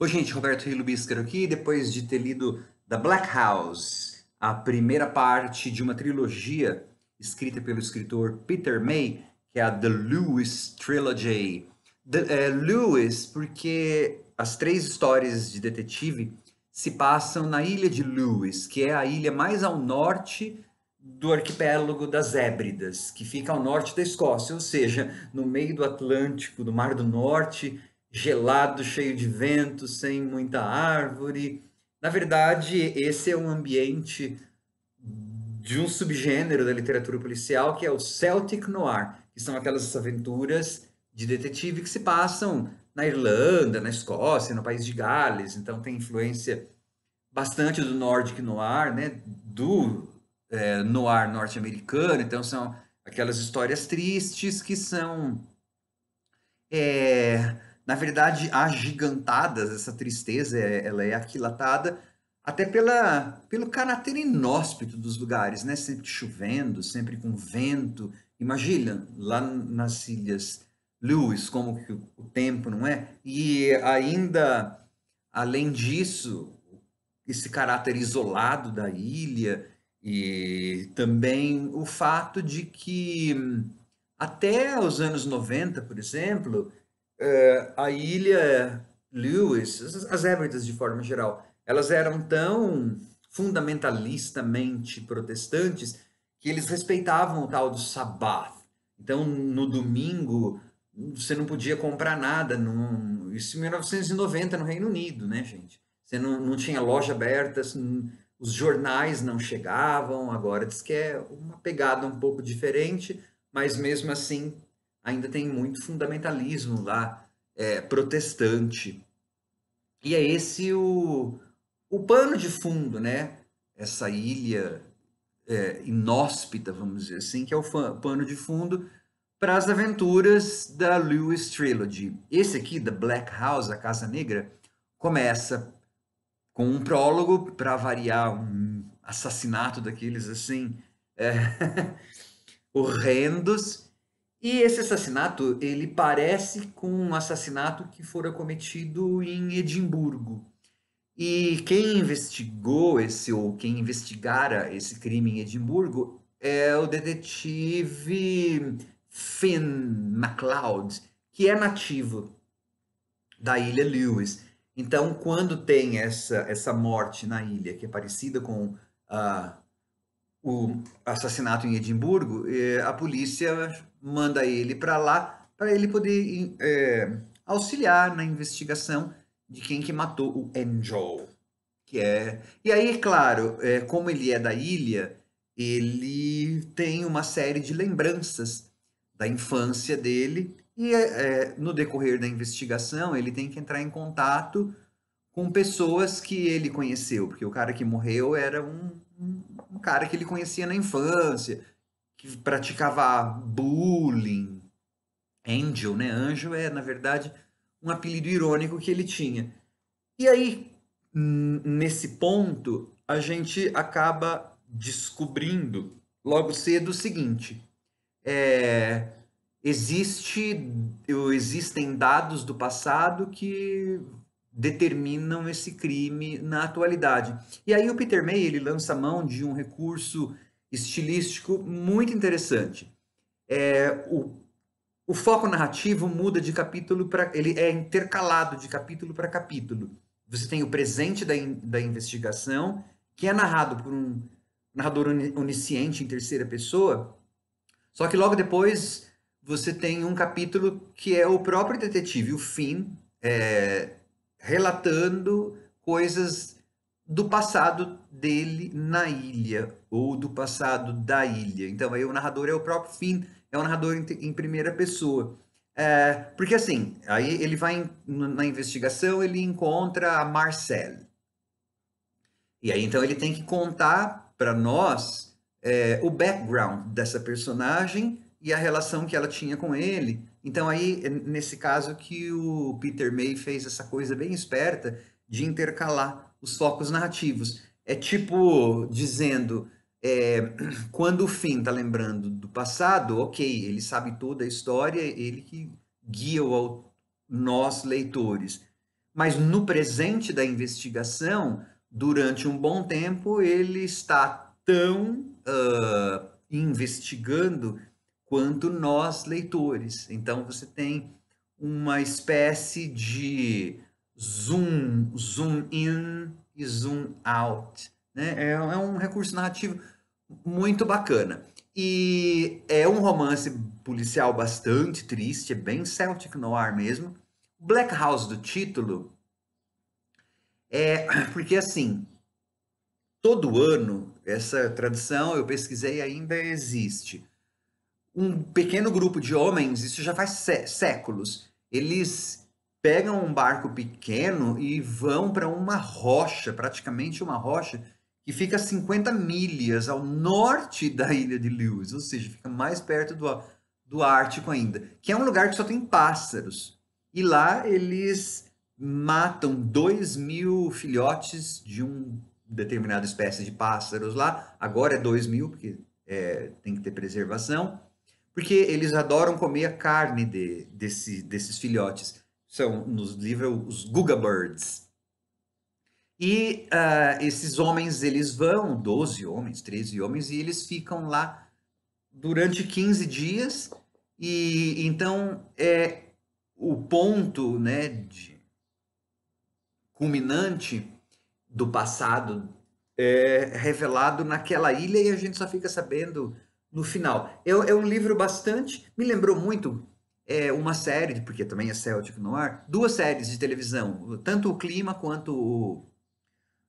Oi, gente, Roberto Hilo Bíscaro aqui, depois de ter lido The Black House, a primeira parte de uma trilogia escrita pelo escritor Peter May, que é a The Lewis Trilogy. Lewis, porque as três histórias de detetive se passam na ilha de Lewis, que é a ilha mais ao norte do arquipélago das Hébridas, que fica ao norte da Escócia, ou seja, no meio do Atlântico, do Mar do Norte, gelado, cheio de vento, sem muita árvore. Na verdade, esse é um ambiente de um subgênero da literatura policial que é o Celtic Noir, que são aquelas aventuras de detetive que se passam na Irlanda, na Escócia, no país de Gales. Então tem influência bastante do Nordic Noir, né? Do noir norte-americano. Então são aquelas histórias tristes que são na verdade, agigantadas, essa tristeza, ela é aquilatada até pelo caráter inóspito dos lugares, né? Sempre chovendo, sempre com vento. Imagina, lá nas Ilhas Lewis, como que o tempo não é? E ainda, além disso, esse caráter isolado da ilha e também o fato de que até os anos 90, por exemplo, a ilha Lewis, as Hébridas de forma geral, elas eram tão fundamentalistamente protestantes que eles respeitavam o tal do Sabbath. Então, no domingo, você não podia comprar nada. Isso em 1990 no Reino Unido, né, gente? Você não tinha loja aberta, os jornais não chegavam. Agora diz que é uma pegada um pouco diferente, mas mesmo assim ainda tem muito fundamentalismo lá, protestante. E é esse o pano de fundo, né? Essa ilha inóspita, vamos dizer assim, que é o pano de fundo para as aventuras da Lewis Trilogy. Esse aqui, The Black House, a Casa Negra, começa com um prólogo para variar um assassinato daqueles assim é, horrendos. E esse assassinato, ele parece com um assassinato que fora cometido em Edimburgo. E quem investigou esse, ou quem investigara esse crime em Edimburgo é o detetive Finn MacLeod, que é nativo da ilha Lewis. Então, quando tem essa morte na ilha, que é parecida com o assassinato em Edimburgo, a polícia manda ele para lá para ele poder auxiliar na investigação de quem que matou o Angel. E aí, claro, como ele é da ilha, ele tem uma série de lembranças da infância dele e no decorrer da investigação ele tem que entrar em contato com pessoas que ele conheceu, porque o cara que morreu era um cara que ele conhecia na infância, que praticava bullying. Angel, né? Anjo é, na verdade, um apelido irônico que ele tinha. E aí, nesse ponto, a gente acaba descobrindo logo cedo o seguinte: é, existem dados do passado que determinam esse crime na atualidade. E aí o Peter May ele lança mão de um recurso estilístico muito interessante. O foco narrativo muda de capítulo para. Ele é intercalado de capítulo para capítulo. Você tem o presente da investigação, que é narrado por um narrador onisciente em terceira pessoa, só que logo depois você tem um capítulo que é o próprio detetive, o Finn, relatando coisas do passado dele na ilha, ou do passado da ilha. Então aí o narrador é o próprio Finn, é um narrador em primeira pessoa. Porque assim, aí ele vai na investigação, ele encontra a Marcelle. E aí então ele tem que contar para nós o background dessa personagem e a relação que ela tinha com ele. Então aí, nesse caso que o Peter May fez essa coisa bem esperta de intercalar os focos narrativos. É tipo dizendo, quando o Finn tá lembrando do passado, ok, ele sabe toda a história, ele que guia nós leitores. mas no presente da investigação, durante um bom tempo, ele está tão investigando quanto nós, leitores. Então, você tem uma espécie de zoom in e zoom out, né? É um recurso narrativo muito bacana. E é um romance policial bastante triste, é bem Celtic Noir mesmo. Black House do título é porque assim, todo ano essa tradição, eu pesquisei, ainda existe. Um pequeno grupo de homens, isso já faz séculos, eles pegam um barco pequeno e vão para uma rocha, praticamente uma rocha, que fica a 50 milhas ao norte da ilha de Lewis, ou seja, fica mais perto do Ártico ainda, que é um lugar que só tem pássaros. E lá eles matam 2.000 filhotes de uma determinada espécie de pássaros lá. Agora é 2.000, porque tem que ter preservação. Porque eles adoram comer a carne desses filhotes. São, nos livros, os Guga Birds. E esses homens, eles vão, 12 homens, 13 homens, e eles ficam lá durante 15 dias. E então o ponto, né, culminante do passado é revelado naquela ilha e a gente só fica sabendo no final. É um livro bastante. Me lembrou muito uma série, porque também é Celtic Noir, duas séries de televisão, tanto o clima quanto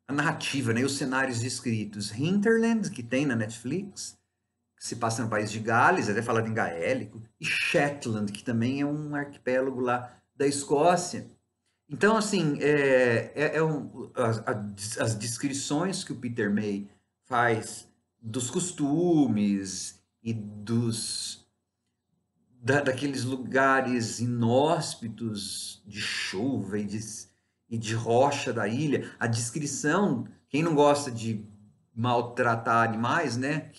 a narrativa, né, os cenários descritos. Hinterland, que tem na Netflix, que se passa no país de Gales, até falado em gaélico, e Shetland, que também é um arquipélago lá da Escócia. Então, assim, as descrições que o Peter May faz dos costumes e daqueles lugares inóspitos de chuva e de rocha da ilha, a descrição, quem não gosta de maltratar animais, né?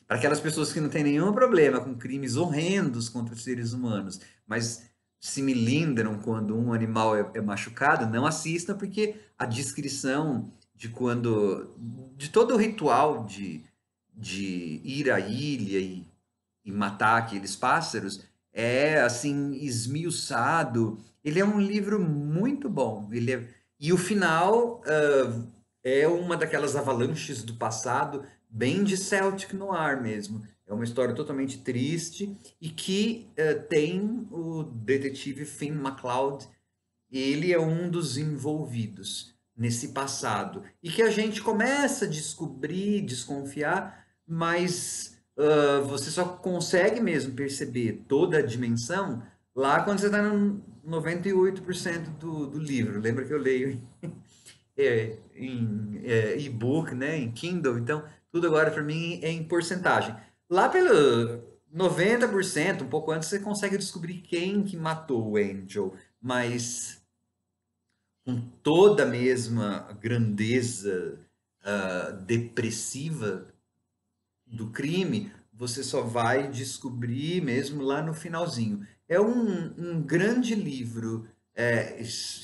Para aquelas pessoas que não têm nenhum problema com crimes horrendos contra os seres humanos, mas se milindram quando um animal é machucado, não assistam, porque a descrição de todo o ritual de ir à ilha e matar aqueles pássaros é assim esmiuçado. Ele é um livro muito bom. E o final é uma daquelas avalanches do passado, bem de Celtic Noir mesmo. É uma história totalmente triste e que tem o detetive Finn MacLeod. Ele é um dos envolvidos nesse passado e que a gente começa a descobrir, desconfiar, mas você só consegue mesmo perceber toda a dimensão lá quando você está no 98% do livro. Lembra que eu leio em e-book, né, em Kindle, então tudo agora para mim é em porcentagem. Lá pelo 90%, um pouco antes, você consegue descobrir quem que matou o Angel, mas com toda a mesma grandeza depressiva do crime, você só vai descobrir mesmo lá no finalzinho. É um grande livro,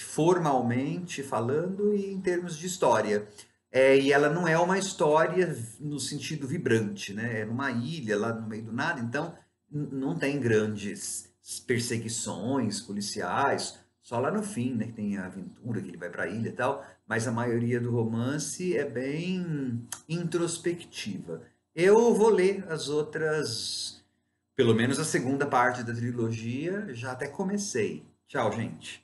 formalmente falando e em termos de história. E ela não é uma história no sentido vibrante, né? É numa ilha lá no meio do nada, então não tem grandes perseguições policiais, só lá no fim, né, que tem a aventura que ele vai para a ilha e tal, mas a maioria do romance é bem introspectiva. Eu vou ler as outras, pelo menos a segunda parte da trilogia, já até comecei. Tchau, gente.